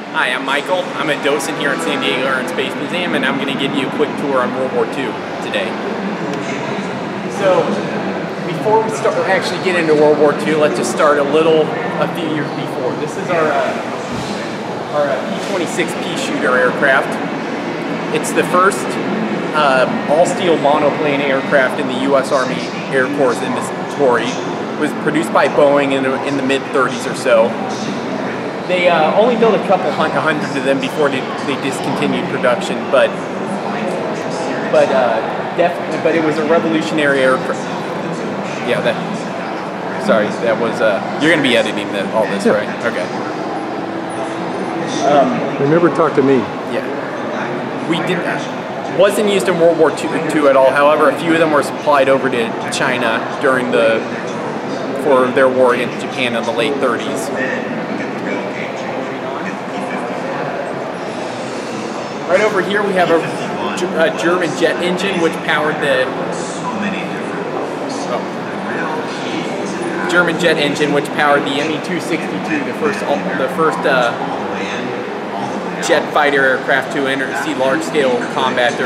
Hi, I'm Michael. I'm a docent here at San Diego Air and Space Museum, and I'm going to give you a quick tour on World War II today. So, before we actually get into World War II, let's just start a few years before. This is our P-26 pea shooter aircraft. It's the first all-steel monoplane aircraft in the U.S. Army Air Corps inventory. It was produced by Boeing in the mid-30s or so. They only built a couple hundred of them before they discontinued production, but it was a revolutionary aircraft. Yeah, that was you're gonna be editing all this, yeah. Right? Okay. Remember, talk to me. Yeah, wasn't used in World War II at all. However, a few of them were supplied over to China for their war against Japan in the late 30s. Right over here we have a German jet engine which powered the Me-262, the first jet fighter aircraft to see large-scale combat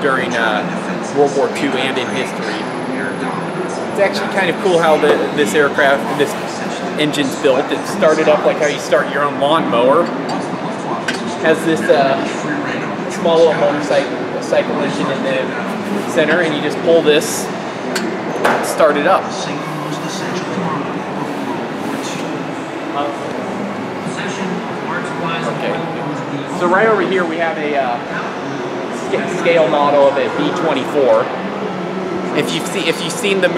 during World War II and in history. It's actually kind of cool how this engine's built. It started up like how you start your own lawnmower. Has this small little motorcycle engine in the center, and you just pull this, start it up. Okay. So right over here we have a scale model of a B-24. If you've seen the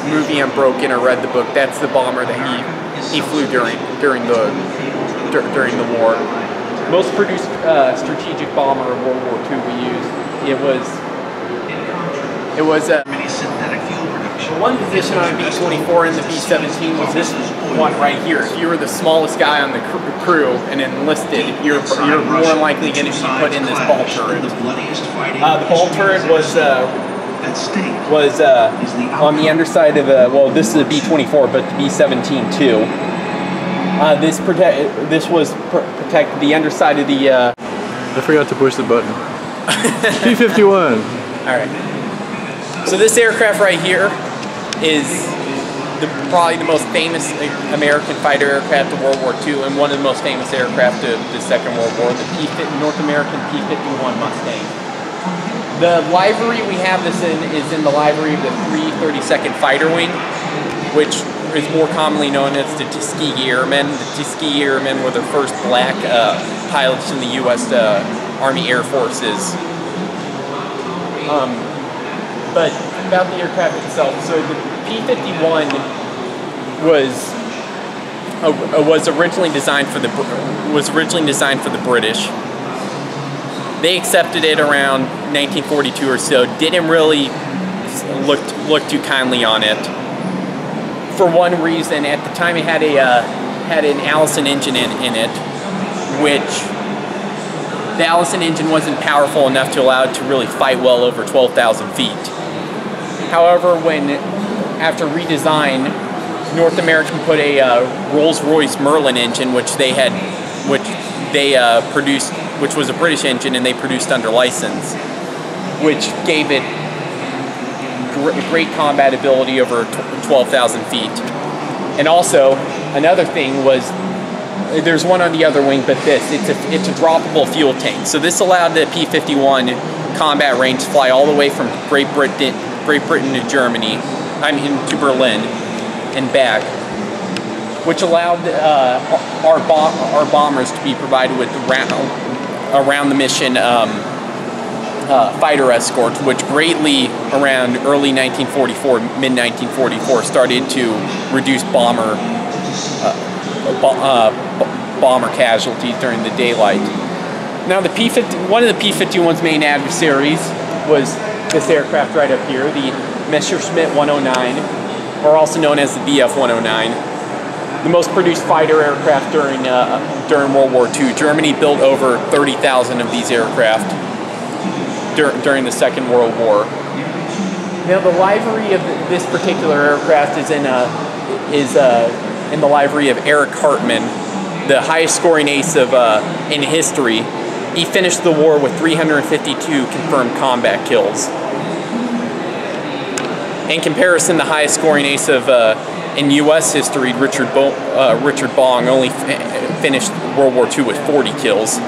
movie Unbroken or read the book, that's the bomber that he flew during the war. Most produced strategic bomber of World War II we used. It was the one position on a B-24 and the B-17 was this one right here. If you were the smallest guy on the crew and enlisted, you're more likely going to be put in this ball turret. The ball turret was on the underside of this is a B-24, but the B-17 too. This was protect the underside of the. I forgot to push the button. P-51. All right. So this aircraft right here is probably the most famous American fighter aircraft of World War II and one of the most famous aircraft of the Second World War, the North American P-51 Mustang. The livery we have this in is in the livery of the 332nd Fighter Wing, which is more commonly known as the Tuskegee Airmen. The Tuskegee Airmen were the first black pilots in the U.S. Army Air Forces. But about the aircraft itself, so the P-51 was originally designed for the British. They accepted it around 1942 or so. Didn't really look too kindly on it. For one reason, at the time it had an Allison engine in it, which the Allison engine wasn't powerful enough to allow it to really fight well over 12,000 feet. However, after redesign, North American put a Rolls-Royce Merlin engine, which they produced, which was a British engine, and they produced under license, which gave it great combat ability over 12,000 feet. And also, another thing was, there's one on the other wing, but it's a droppable fuel tank. So this allowed the P-51 combat range to fly all the way from Great Britain to Germany, to Berlin and back, which allowed our bombers to be provided with around the mission fighter escorts, which greatly around early 1944, mid-1944, started to reduce bomber casualties during the daylight. Now, one of the P-51's main adversaries was this aircraft right up here, the Messerschmitt 109, or also known as the Bf-109. The most produced fighter aircraft during World War II. Germany built over 30,000 of these aircraft during the Second World War. Now, the livery of this particular aircraft is in the livery of Eric Hartmann, the highest scoring ace of in history. He finished the war with 352 confirmed combat kills. In comparison, the highest scoring ace of in U.S. history, Richard Bong, only finished World War II with 40 kills.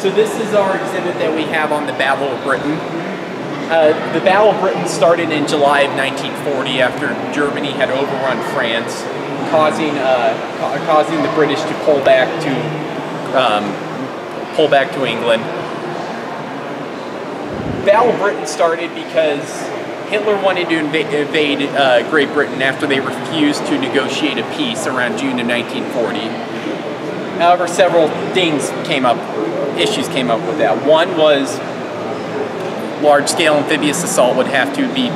So this is our exhibit that we have on the Battle of Britain. The Battle of Britain started in July of 1940 after Germany had overrun France, causing the British to pull back to England. Battle of Britain started because Hitler wanted to invade Great Britain after they refused to negotiate a peace around June of 1940. However, several issues came up with that. One was large-scale amphibious assault would have to be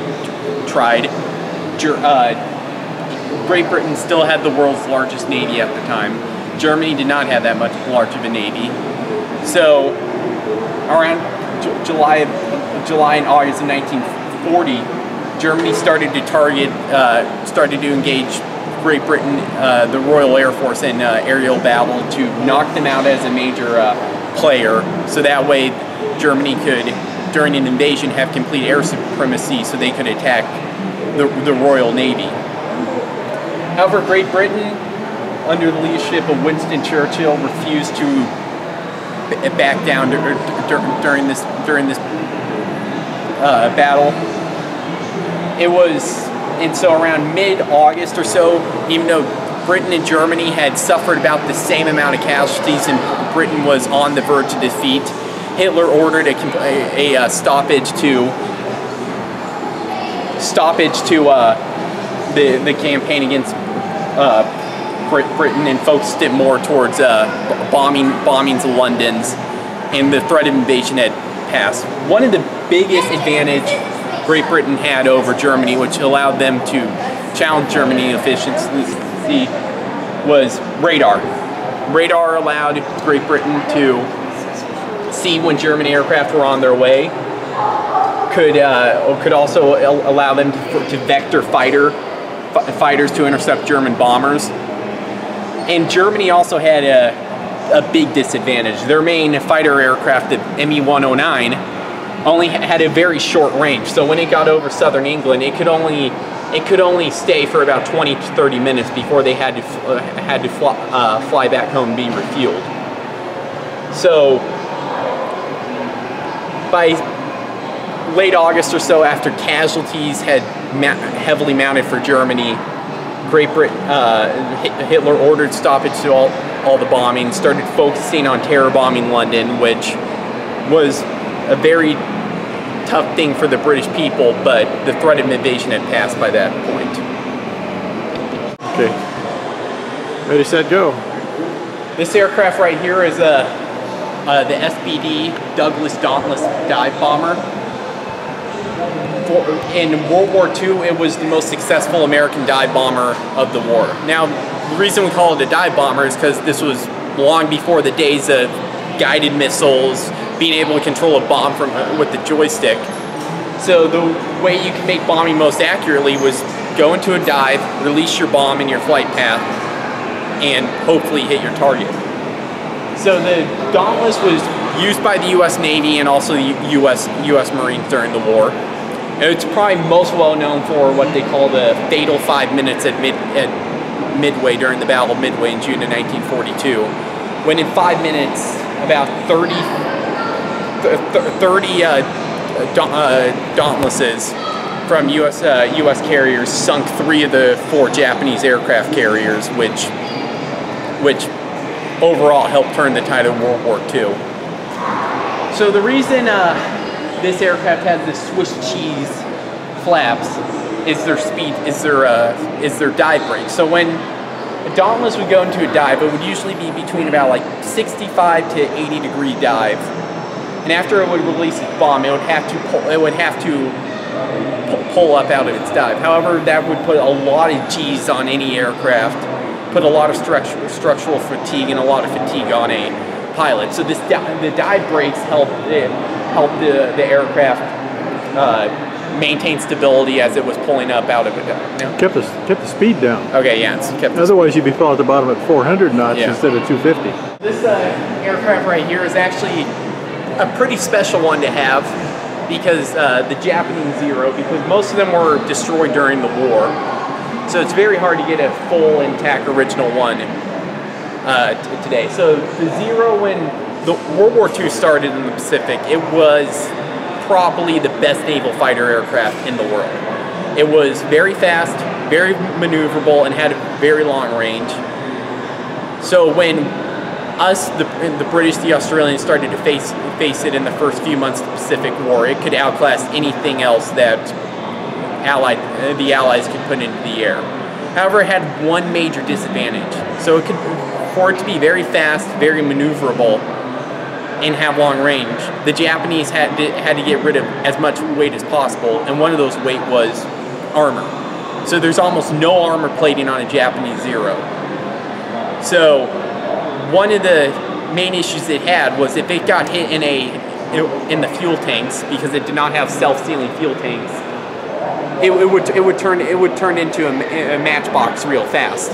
tried. Great Britain still had the world's largest navy at the time. Germany did not have that much large of a navy. So around July and August of 1940, Germany started to engage Great Britain, the Royal Air Force, in aerial battle to knock them out as a major player. So that way Germany could, during an invasion, have complete air supremacy so they could attack the Royal Navy. However, Great Britain, under the leadership of Winston Churchill, refused to back down during this battle. And so around mid-August or so, even though Britain and Germany had suffered about the same amount of casualties and Britain was on the verge of defeat, Hitler ordered a stoppage to the campaign against Britain and focused it more towards bombings of London's, and the threat of invasion had passed. One of the biggest advantage Great Britain had over Germany, which allowed them to challenge Germany efficiency, was radar. Radar allowed Great Britain to see when German aircraft were on their way. Could also allow them to vector fighters to intercept German bombers. And Germany also had a big disadvantage. Their main fighter aircraft, the Me-109, only had a very short range. So when it got over southern England, it could only stay for about 20 to 30 minutes before they had to fly back home and be refueled. So by late August or so, after casualties had heavily mounted for Germany, Great Britain, Hitler ordered stoppage to all the bombing, started focusing on terror bombing London, which was a very tough thing for the British people, but the threat of invasion had passed by that point. Okay. Ready, set, go. This aircraft right here is the SBD Douglas Dauntless dive bomber. In World War II, it was the most successful American dive bomber of the war. Now, the reason we call it a dive bomber is because this was long before the days of guided missiles, being able to control a bomb with the joystick. So the way you can make bombing most accurately was go into a dive, release your bomb in your flight path, and hopefully hit your target. So the Dauntless was used by the U.S. Navy and also the U.S. Marines during the war. It's probably most well known for what they call the fatal 5 minutes at Midway during the Battle of Midway in June of 1942, when in 5 minutes about 30 Dauntlesses from U.S. carriers sunk 3 of the 4 Japanese aircraft carriers, which overall helped turn the tide of World War II. So the reason this aircraft has the Swiss cheese flaps is their dive brake. So when a Dauntless would go into a dive, it would usually be between about like 65 to 80 degree dive, and after it would release its bomb, it would have to pull up out of its dive. However, that would put a lot of G's on any aircraft, put a lot of structural fatigue and a lot of fatigue on a pilot. So the dive brakes help the aircraft maintain stability as it was pulling up out of it. No? Kept the speed down. Okay, yeah, it's kept. Otherwise, you'd be falling at the bottom at 400 knots instead of 250. This aircraft right here is actually a pretty special one to have because the Japanese Zero, because most of them were destroyed during the war, so it's very hard to get a full intact original one today. So the Zero, when the World War II started in the Pacific, it was probably the best naval fighter aircraft in the world. It was very fast, very maneuverable, and had a very long range. So when the British, the Australians started to face it in the first few months of the Pacific War, it could outclass anything else that the Allies could put into the air. However, it had one major disadvantage. So for it to be very fast, very maneuverable, and have long range, the Japanese had to get rid of as much weight as possible, and one of those weight was armor. So there's almost no armor plating on a Japanese Zero. So one of the main issues it had was if it got hit in the fuel tanks, because it did not have self-sealing fuel tanks, it would turn into a matchbox real fast.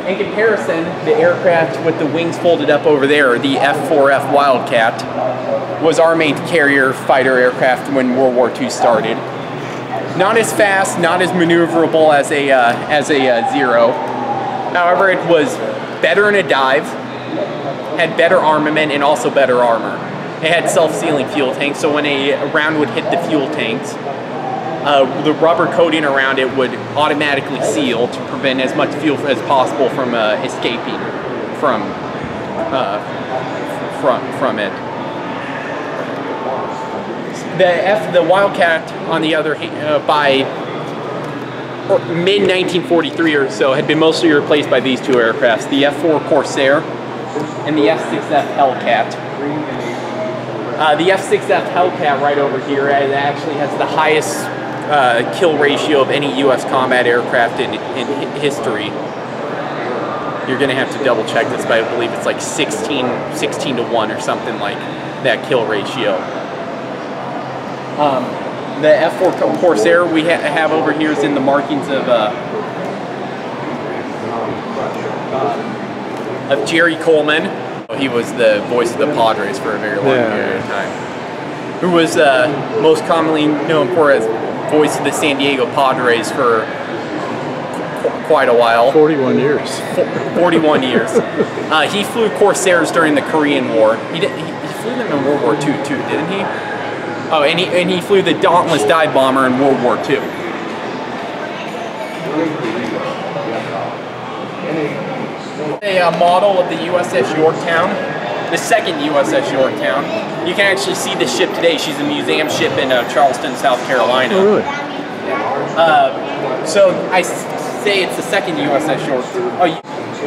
In comparison, the aircraft with the wings folded up over there, the F-4F Wildcat, was our main carrier fighter aircraft when World War II started. Not as fast, not as maneuverable as a Zero. However, it was better in a dive, had better armament, and also better armor. It had self-sealing fuel tanks, so when a round would hit the fuel tanks, the rubber coating around it would automatically seal to prevent as much fuel as possible from escaping from it. The Wildcat, on the other hand, by mid-1943 or so, had been mostly replaced by these two aircrafts, the F-4 Corsair and the F-6F Hellcat. The F-6F Hellcat right over here actually has the highest kill ratio of any U.S. combat aircraft in history. You're going to have to double check this, but I believe it's like 16 to 1 or something like that kill ratio. The F-4 Corsair we have over here is in the markings of Jerry Coleman. He was the voice of the Padres for a very long period of time. Who was most commonly known for as voice of the San Diego Padres for quite a while. 41 years. 41 years. He flew Corsairs during the Korean War. He flew them in World War II too, didn't he? Oh, and he flew the Dauntless dive bomber in World War II. A model of the USS Yorktown, the second USS Yorktown. You can actually see the ship today. She's a museum ship in Charleston, South Carolina. Oh, really? So I say it's the second USS Yorktown.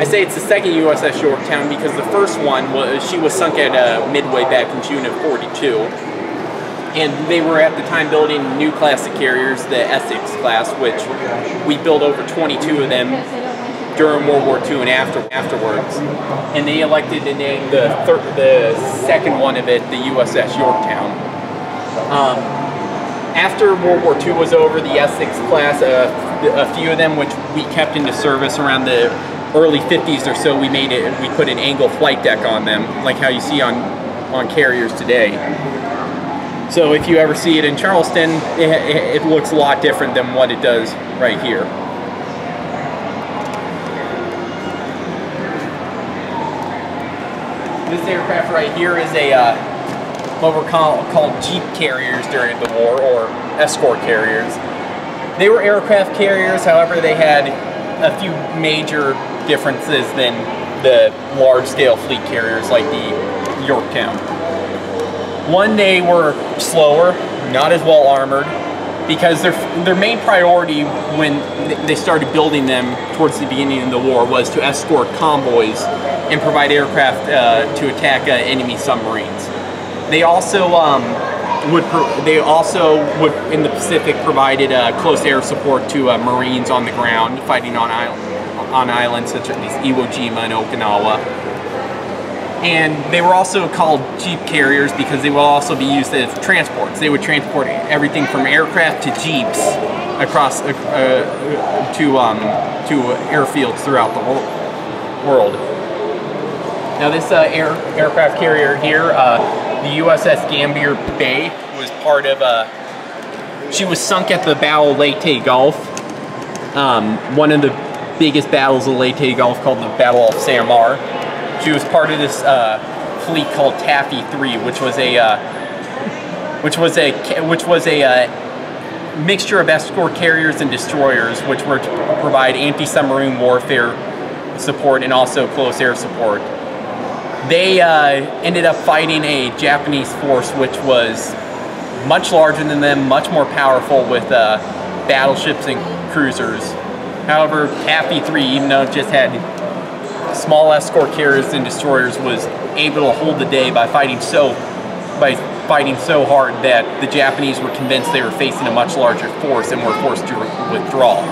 I say it's the second USS Yorktown because the first one she was sunk at Midway back in June of '42. And they were at the time building new classic carriers, the Essex class, which we built over 22 of them during World War II and afterwards. And they elected to name the second one of it the USS Yorktown. After World War II was over, the Essex class, a few of them which we kept into service around the early 50s or so, we put an angle flight deck on them, like how you see on carriers today. So if you ever see it in Charleston, it looks a lot different than what it does right here. This aircraft right here is what were called jeep carriers during the war, or escort carriers. They were aircraft carriers, however they had a few major differences than the large-scale fleet carriers like the Yorktown. One, they were slower, not as well armored, because their main priority when they started building them towards the beginning of the war was to escort convoys and provide aircraft to attack enemy submarines. They also would in the Pacific provided close air support to Marines on the ground fighting on islands such as Iwo Jima and Okinawa. And they were also called jeep carriers because they will also be used as transports. They would transport everything from aircraft to jeeps across to airfields throughout the world. Now this aircraft carrier here, the USS Gambier Bay, was part of she was sunk at the Battle of Leyte Gulf. One of the biggest battles of Leyte Gulf, called the Battle of Samar. She was part of this fleet called Taffy 3, which was a mixture of escort carriers and destroyers, which were to provide anti-submarine warfare support and also close air support. They ended up fighting a Japanese force which was much larger than them, much more powerful, with battleships and cruisers. However, Taffy 3, even though it just had small escort carriers and destroyers, was able to hold the day by fighting so hard that the Japanese were convinced they were facing a much larger force and were forced to withdraw.